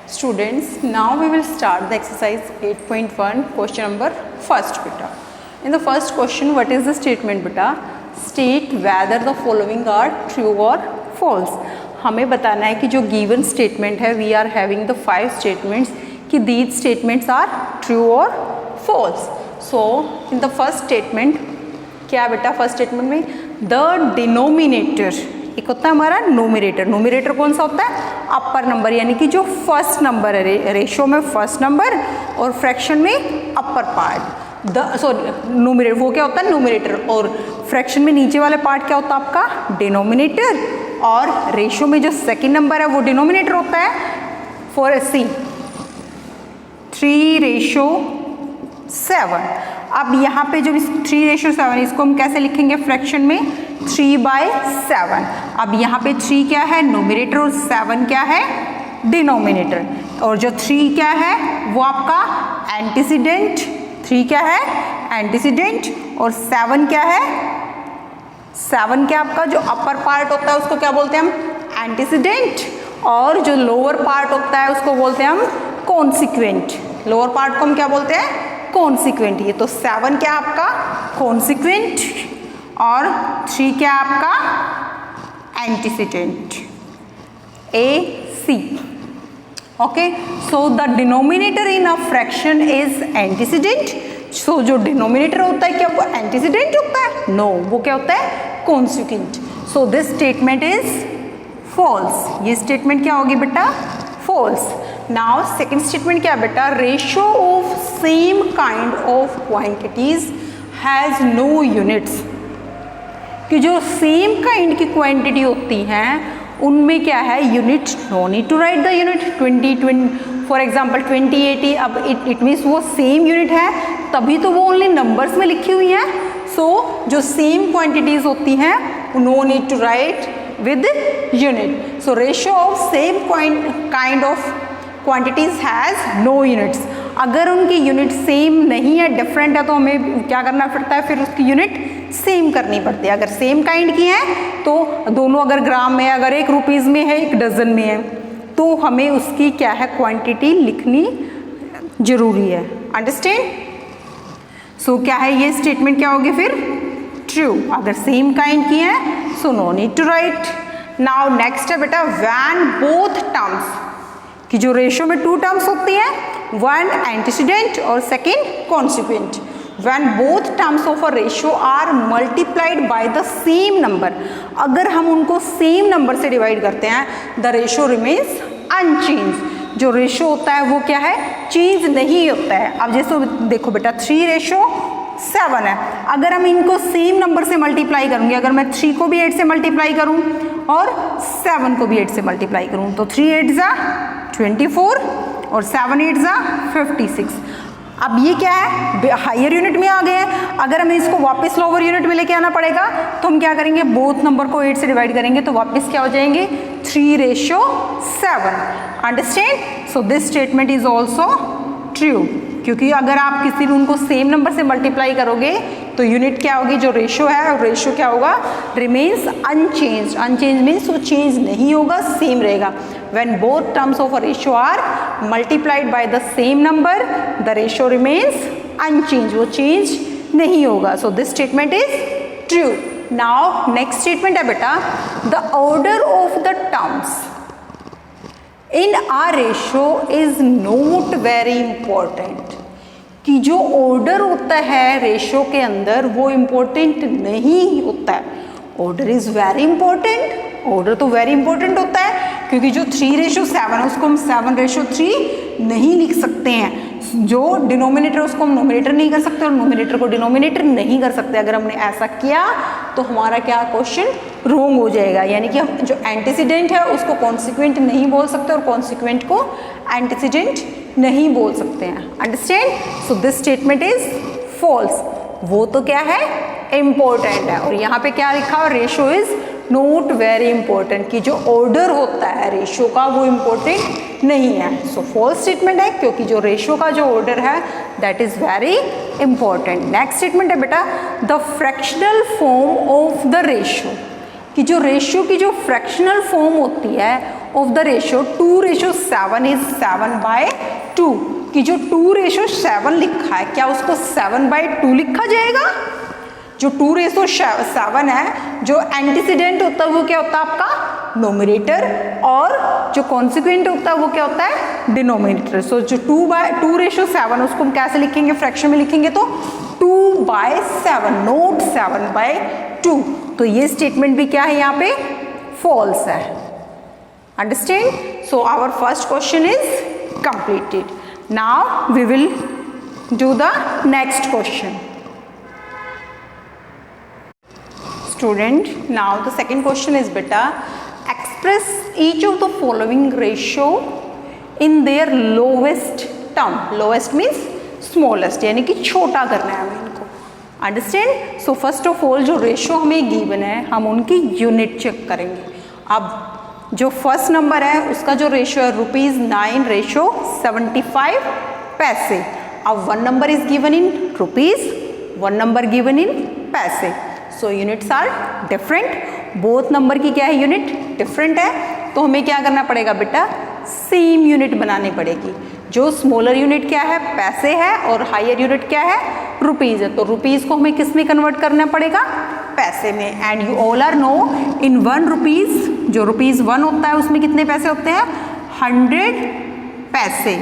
Students, now we will start the exercise 8.1 question number first beta. In the first question, what is the statement beta? State whether the following are true or false. हमें बताना है कि जो given statement है, we are having the 5 statements कि these statements are true or false. So in the first statement क्या बेटा first statement में the denominator, एक होता है हमारा नोमिनेटर. नोमिनेटर कौन सा होता है? अपर नंबर, यानी कि जो फर्स्ट नंबर है, रेशो में फर्स्ट नंबर और फ्रैक्शन में अपर पार्ट. नोमिनेटर वो क्या होता है? नोमिनेटर. और फ्रैक्शन में नीचे वाले पार्ट क्या होता है आपका? डिनोमिनेटर. और रेशो में जो सेकेंड नंबर है वो डिनोमिनेटर होता है. फॉर सी 3:7. अब यहाँ पे जो 3:7 इसको हम कैसे लिखेंगे फ्रैक्शन में? 3/7. अब यहाँ पे 3 क्या है? नोमिनेटर और 7 क्या है? डिनोमिनेटर. और जो 3 क्या है वो आपका एंटीसीडेंट. 3 क्या है? एंटीसीडेंट. और 7 क्या है? 7 क्या आपका जो अपर पार्ट होता है उसको क्या बोलते हैं हम? एंटीसीडेंट. और जो लोअर पार्ट होता है उसको बोलते हैं हम कॉन्सिक्वेंट. लोअर पार्ट को हम क्या बोलते हैं? कॉन्सिक्वेंट. ये तो 7 क्या आपका? कॉन्सिक्वेंट. और 3 क्या आपका? Antecedent. AC. Okay, so the denominator in a fraction is antecedent. सो जो डिनोमिनेटर होता है क्या वो एंटीसीडेंट होता है? नो, वो क्या होता है? Consequent. So this statement is false. ये स्टेटमेंट क्या होगी बेटा? फॉल्स. नाउ सेकेंड स्टेटमेंट क्या है बेटा? Ratio of same kind of quantities has no units. कि जो सेम काइंड की क्वांटिटी होती हैं उनमें क्या है? Unit. No need to write the unit. 20 for example 2080. अब इट मीन्स वो सेम यूनिट है तभी तो वो ओनली नंबर्स में लिखी हुई है. सो जो सेम क्वांटिटीज होती हैं no need to write with unit. So ratio of same kind of quantities has no units. अगर उनकी यूनिट सेम नहीं है, डिफरेंट है, तो हमें क्या करना पड़ता है? फिर उसकी यूनिट सेम करनी पड़ती है. अगर सेम काइंड की है तो दोनों अगर ग्राम में, अगर 1 रुपीज़ में है, 1 डजन में है, तो हमें उसकी क्या है? क्वांटिटी लिखनी जरूरी है. अंडरस्टैंड? सो क्या है ये स्टेटमेंट? क्या होगी फिर? ट्रू. अगर सेम काइंड की है so no need to write. Now next है बेटा व्हेन बोथ टर्म्स, कि जो रेशियो में 2 टर्म्स होती हैं, वन एंटीसीडेंट और second consequent. When both terms of a ratio are multiplied by the same number. अगर हम उनको सेम नंबर से डिवाइड करते हैं द रेशियो रिमेन्स अनचेंज. जो रेशियो होता है वो क्या है? चेंज नहीं होता है. अब जैसे देखो बेटा 3:7 है. अगर हम इनको सेम नंबर से मल्टीप्लाई करूंगे, अगर मैं 3 को भी 8 से मल्टीप्लाई करूं और 7 को भी 8 से मल्टीप्लाई करूं तो 3 8 जा 24 और 7 8 जा 56. अब ये क्या है? हायर यूनिट में आ गए हैं. अगर हमें इसको वापस लोअर यूनिट में लेके आना पड़ेगा तो हम क्या करेंगे? बोथ नंबर को 8 से डिवाइड करेंगे तो वापस क्या हो जाएंगे? 3:7. Understand? So this statement is also true. क्योंकि अगर आप किसी भी उनको सेम नंबर से मल्टीप्लाई करोगे तो यूनिट क्या होगी? जो रेशियो है और रेशियो क्या होगा? Remains unchange. अनचेंज मीन्स वो चेंज नहीं होगा, सेम रहेगा. When both terms of a ratio are multiplied by the same number, the ratio remains unchanged. वो change नहीं होगा. So this statement is true. Now next statement है बेटा the order of the terms in a ratio is not very important. कि जो order होता है ratio के अंदर वो important नहीं होता है. Order is very important. Order तो वेरी इंपॉर्टेंट होता है क्योंकि जो 3:7 है उसको हम 7:3 नहीं लिख सकते हैं. जो डिनोमिनेटर उसको हम नोमिनेटर नहीं कर सकते और नोमिनेटर को डिनोमिनेटर नहीं कर सकते. अगर हमने ऐसा किया तो हमारा क्या क्वेश्चन रॉन्ग हो जाएगा. यानी कि हम जो एंटीसीडेंट है उसको कॉन्सिक्वेंट नहीं बोल सकते और कॉन्सिक्वेंट को एंटीसीडेंट नहीं बोल सकते हैं. Understand? So this statement is false. वो तो क्या है? इम्पोर्टेंट है. और यहाँ पे क्या लिखा है? Ratio is note very important. कि जो ऑर्डर होता है रेशियो का वो इम्पोर्टेंट नहीं है. सो फॉल्स स्टेटमेंट है क्योंकि जो रेशियो का जो ऑर्डर है that is very important. Next statement है बेटा the fractional form of the ratio. कि जो रेशियो की जो फ्रैक्शनल फॉर्म होती है ऑफ द रेशियो 2:7 इज 7/2 कि जो 2:7 लिखा है क्या उसको 7/2 लिखा जाएगा? जो 2:7 है, जो एंटीसीडेंट होता है वो क्या होता है आपका नोमिनेटर, और जो कॉन्सिक्वेंट होता है वो क्या होता है डिनोमिनेटर। सो जो 2:7 उसको हम कैसे लिखेंगे, फ्रैक्शन में लिखेंगे तो 2/7 नोट 7/2। तो ये स्टेटमेंट भी क्या है यहाँ पे फॉल्स है। Understand? So our first question is completed. Now we will do the next question. Student, now the second question is beta, express each of the following ratio in their lowest term. Lowest means smallest, यानी कि छोटा करना है हमें इनको। Understand? So first of all जो ratio हमें given है हम उनकी यूनिट चेक करेंगे। अब जो फर्स्ट नंबर है उसका जो रेशियो है ₹9.75। अब one number is given in rupees, one number given in पैसे। So units are different, both number की क्या है यूनिट डिफरेंट है, तो हमें क्या करना पड़ेगा बेटा सेम यूनिट बनानी पड़ेगी। जो स्मॉलर यूनिट क्या है पैसे है और हायर यूनिट क्या है रुपीज़ है, तो रुपीज़ को हमें किस में कन्वर्ट करना पड़ेगा पैसे में। And you all are know in 1 rupees, जो ₹1 होता है उसमें कितने पैसे होते हैं 100 पैसे।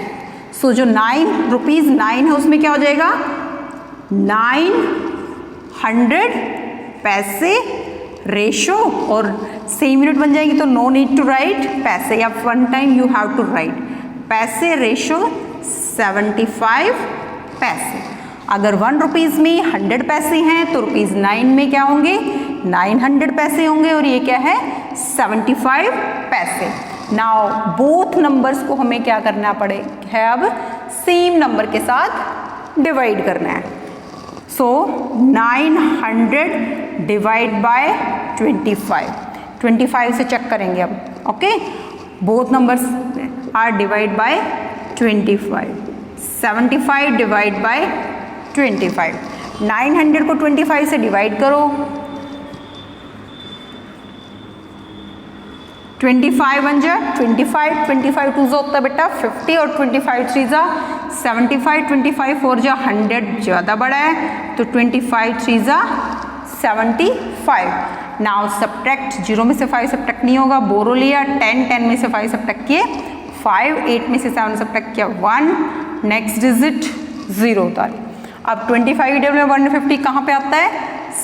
सो जो ₹9 है उसमें क्या हो जाएगा 900 पैसे रेशो, और सेम यूनिट बन जाएगी तो नो नीड टू राइट पैसे, या one time you have to write पैसे रेशो 75 पैसे। अगर 1 रुपीज़ में 100 पैसे हैं तो ₹9 में क्या होंगे 900 पैसे होंगे, और ये क्या है 75 पैसे। नाउ बोथ नंबर्स को हमें क्या करना पड़ेगा अब सेम नंबर के साथ डिवाइड करना है। सो 900 डिवाइड बाय 25 से चेक करेंगे अब। Okay, both numbers are divide by 25। 75 divide by 25। 900 को 25 से डिवाइड करो, 25 बन जाए 25 टू जो होता है बेटा 50 और 25 3 जा 75, 25 4 जा 100 ज़्यादा बड़ा है तो 25 3 जा 75। नाउ सब्ट्रैक्ट, 0 में से 5 सब्ट्रैक्ट नहीं होगा, बोरो लिया 10 में से 5 सब्ट्रैक्ट किए 5, 8 में से 7 सब्ट्रैक्ट किया 1, नेक्स्ट डिजिट 0 उतार। अब 25 में 150 कहाँ पे आता है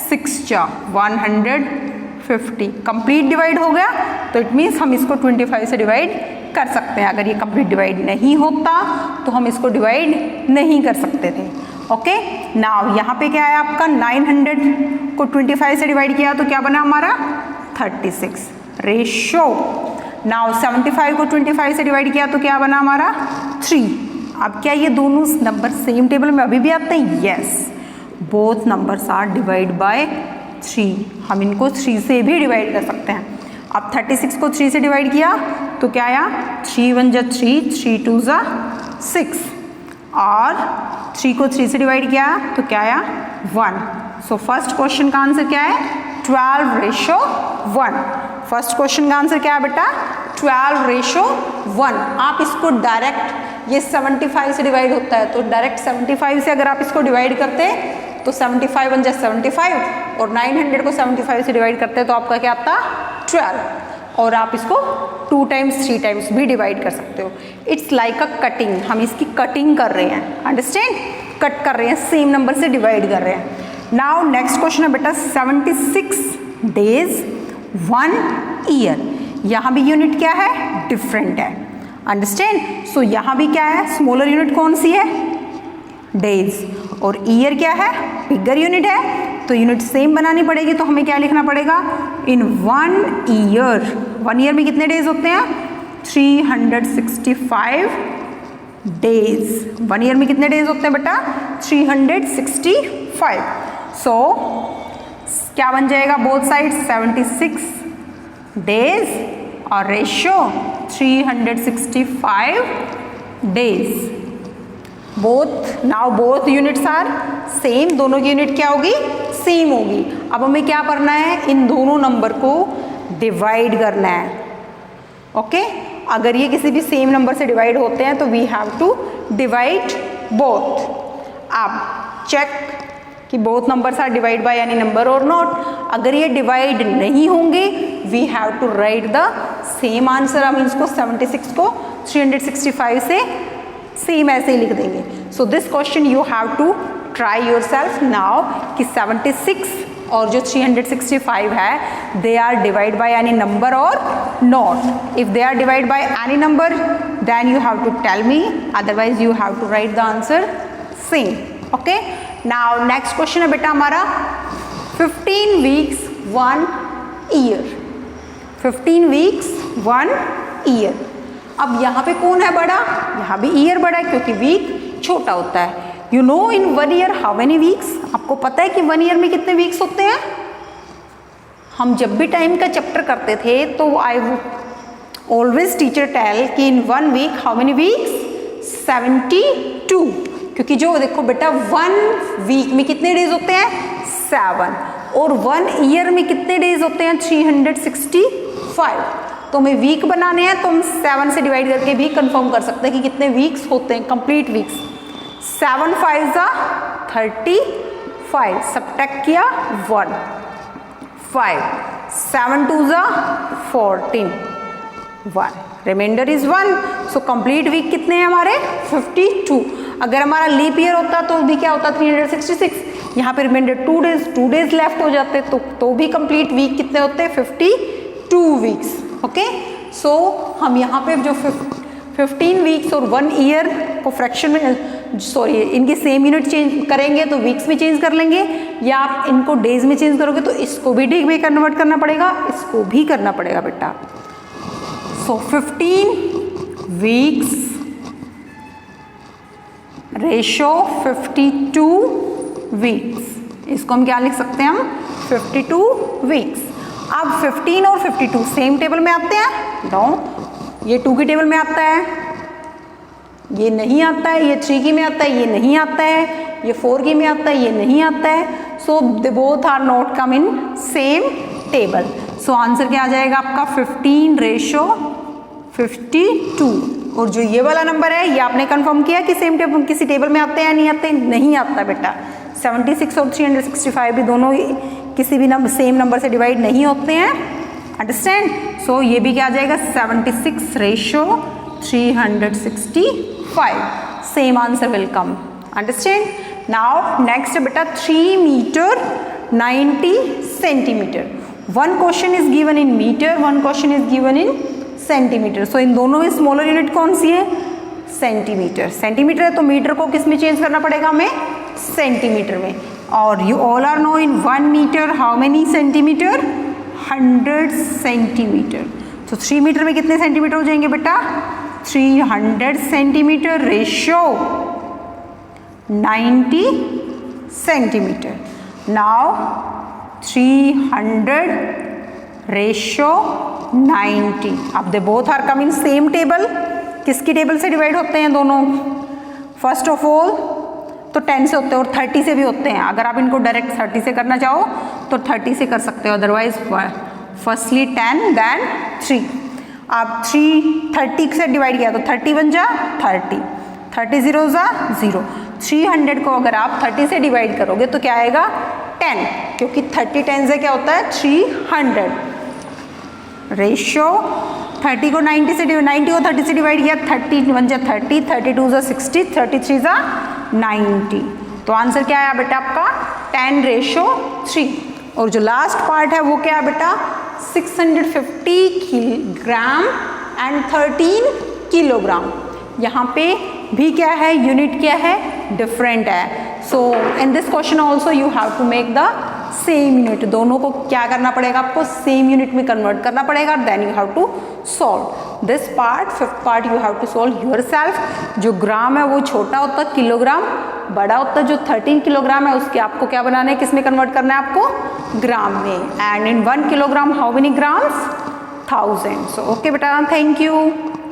6 जा 150, कंप्लीट डिवाइड हो गया, तो इट मीन्स हम इसको 25 से डिवाइड कर सकते हैं। अगर ये कंप्लीट डिवाइड नहीं होता तो हम इसको डिवाइड नहीं कर सकते थे। ओके, नाउ यहाँ पे क्या है आपका 900 को 25 से डिवाइड किया तो क्या बना हमारा 36 रेशो। नाउ 75 को 25 से डिवाइड किया तो क्या बना हमारा 3। अब क्या ये दोनों नंबर सेम टेबल में अभी भी आते हैं? Yes, both numbers are divide by 3, हम इनको 3 से भी डिवाइड कर सकते हैं। अब 36 को 3 से डिवाइड किया तो क्या आया 3 1 जा 3, 3 2 जा 6, और 3 को 3 से डिवाइड किया तो क्या आया 1। सो फर्स्ट क्वेश्चन का आंसर क्या है 12 रेशो 1। फर्स्ट क्वेश्चन का आंसर क्या है बेटा 12 रेशो 1। आप इसको डायरेक्ट, ये 75 से डिवाइड होता है तो डायरेक्ट 75 से अगर आप इसको डिवाइड करते तो 75 बन जाए 75, और 900 को 75 से डिवाइड करते हैं तो आपका क्या आता 12, और आप इसको 2 टाइम्स 3 टाइम्स भी डिवाइड कर सकते हो। इट्स लाइक अ कटिंग, हम इसकी कटिंग कर रहे हैं, अंडरस्टैंड, कट कर रहे हैं, सेम नंबर से डिवाइड कर रहे हैं। नाउ नेक्स्ट क्वेश्चन है बेटा 76 डेज 1 ईयर। यहाँ भी यूनिट क्या है डिफरेंट है, अंडरस्टैंड। सो यहाँ भी क्या है स्मॉलर यूनिट कौन सी है डेज, और ईयर क्या है बिगर यूनिट है, तो यूनिट सेम बनानी पड़ेगी। तो हमें क्या लिखना पड़ेगा इन 1 ईयर। 1 ईयर में कितने डेज होते हैं 365 डेज। 1 ईयर में कितने डेज होते हैं बेटा 365। सो क्या बन जाएगा बोथ साइड 76 डेज और ratio 365 days. Both now both units are same, दोनों की यूनिट क्या होगी सेम होगी। अब हमें क्या करना है इन दोनों नंबर को डिवाइड करना है। ओके, अगर ये किसी भी सेम नंबर से डिवाइड होते हैं तो we have to divide both. अब चेक कि both numbers are divide by any number और नॉट। अगर ये डिवाइड नहीं होंगे we have to write the same answer. हम इसको 76 को 365 से सेम ऐसे ही लिख देंगे। So this question you have to try yourself now कि 76 और जो 365 है they are divide by any number और not. If they are divide by any number then you have to tell me, otherwise you have to write the answer same. Okay, now next question है बेटा हमारा 15 weeks 1 year. 15 weeks 1 year. अब यहाँ पे कौन है बड़ा? यहाँ भी ईयर बड़ा है क्योंकि वीक छोटा होता है। You know in 1 year how many weeks? आपको पता है कि 1 ईयर में कितने वीक्स होते हैं? हम जब भी टाइम का चैप्टर करते थे तो आई ऑलवेज टीचर टेल कि इन 1 वीक हाउ मेनी वीक्स? 72। क्योंकि जो देखो बेटा 1 वीक में कितने डेज होते हैं? 7। और 1 ईयर में कितने डेज होते हैं? 365। तो हमें वीक बनाने हैं तो हम 7 से डिवाइड करके भी कंफर्म कर सकते हैं कि कितने वीक्स होते हैं, कंप्लीट वीक्स। 7 5 35, सब्ट्रैक्ट किया 1 5, 7 2 14 1, remainder is 1। So complete week कितने हैं हमारे? 52। अगर हमारा लीप ईयर होता तो भी क्या होता? 366। यहाँ पे रिमाइंडर 2 डेज लेफ्ट हो जाते तो भी कंप्लीट वीक कितने होते? 52 वीक्स। ओके, सो हम यहाँ पे जो 15 वीक्स और 1 ईयर को फ्रैक्शन में सॉरी इनकी सेम यूनिट चेंज करेंगे तो वीक्स में चेंज कर लेंगे, या आप इनको डेज में चेंज करोगे तो इसको भी डे में कन्वर्ट करना पड़ेगा, इसको भी करना पड़ेगा बेटा। सो 15 वीक्स रेशो 52 वीक्स, इसको हम क्या लिख सकते हैं? हम 52 वीक्स। अब 15 और 52 सेम टेबल में आते हैं? नो, ये 2 की टेबल में आता है, ये नहीं आता है, ये 3 की में आता है, ये नहीं आता है, ये 4 की में आता है, ये नहीं आता है। So they both are not come in same table. So answer क्या आ जाएगा आपका? 15 रेशो 52। और जो ये वाला नंबर है ये आपने कंफर्म किया कि सेम टेबल किसी टेबल में आते हैं? नहीं आते? नहीं आता बेटा। 76 और 365 भी दोनों किसी भी नंबर सेम नंबर से डिवाइड नहीं होते हैं। अंडरस्टैंड? सो ये भी क्या आ जाएगा? 76 ratio 365, same answer will come. Understand? Now next बेटा 3 metre 90 centimetre. One question is given in metre, one question is given in centimetre. So इन दोनों में स्मॉलर यूनिट कौन सी है? सेंटीमीटर। सेंटीमीटर है तो मीटर को किस में चेंज करना पड़ेगा हमें? सेंटीमीटर में। और you all are know in 1 metre how many centimetre? 100 centimetre. तो 3 मीटर में कितने सेंटीमीटर हो जाएंगे बेटा? 300 centimetre ratio 90 centimetre. Now 300 ratio 90। अब they both are come in same table. किसकी टेबल से डिवाइड होते हैं दोनों? फर्स्ट ऑफ ऑल तो 10 से होते हैं और 30 से भी होते हैं। अगर आप इनको डायरेक्ट 30 से करना चाहो तो 30 से कर सकते हो, अदरवाइज फर्स्टली 10 देन 3। आप 30 से डिवाइड किया तो 30 बन जा 30, 30 0 जा 0। 300 को अगर आप 30 से डिवाइड करोगे तो क्या आएगा? 10, क्योंकि 30 10 से क्या होता है? 300। रेशियो 30 को 90 को 30 से डिवाइड किया, 30 बन जा 30, 32 जा 60, 33 जा 90। तो आंसर क्या आया बेटा आपका? 10 रेशो 3। और जो लास्ट पार्ट है वो क्या है बेटा? 650 किलोग्राम एंड 13 किलोग्राम। यहाँ पे भी क्या है? यूनिट क्या है? डिफरेंट है। So in this question also you have to make the same unit. दोनों को क्या करना पड़ेगा? आपको सेम यूनिट में कन्वर्ट करना पड़ेगा, then you have to solve this part. 5th part you have to solve yourself. जो ग्राम है वो छोटा होता है, किलोग्राम बड़ा होता है। जो 13 किलोग्राम है उसके आपको क्या बनाना है? किस में कन्वर्ट करना है आपको? ग्राम में। And in 1 kilogram how many grams? 1000। So okay बेटा, थैंक यू।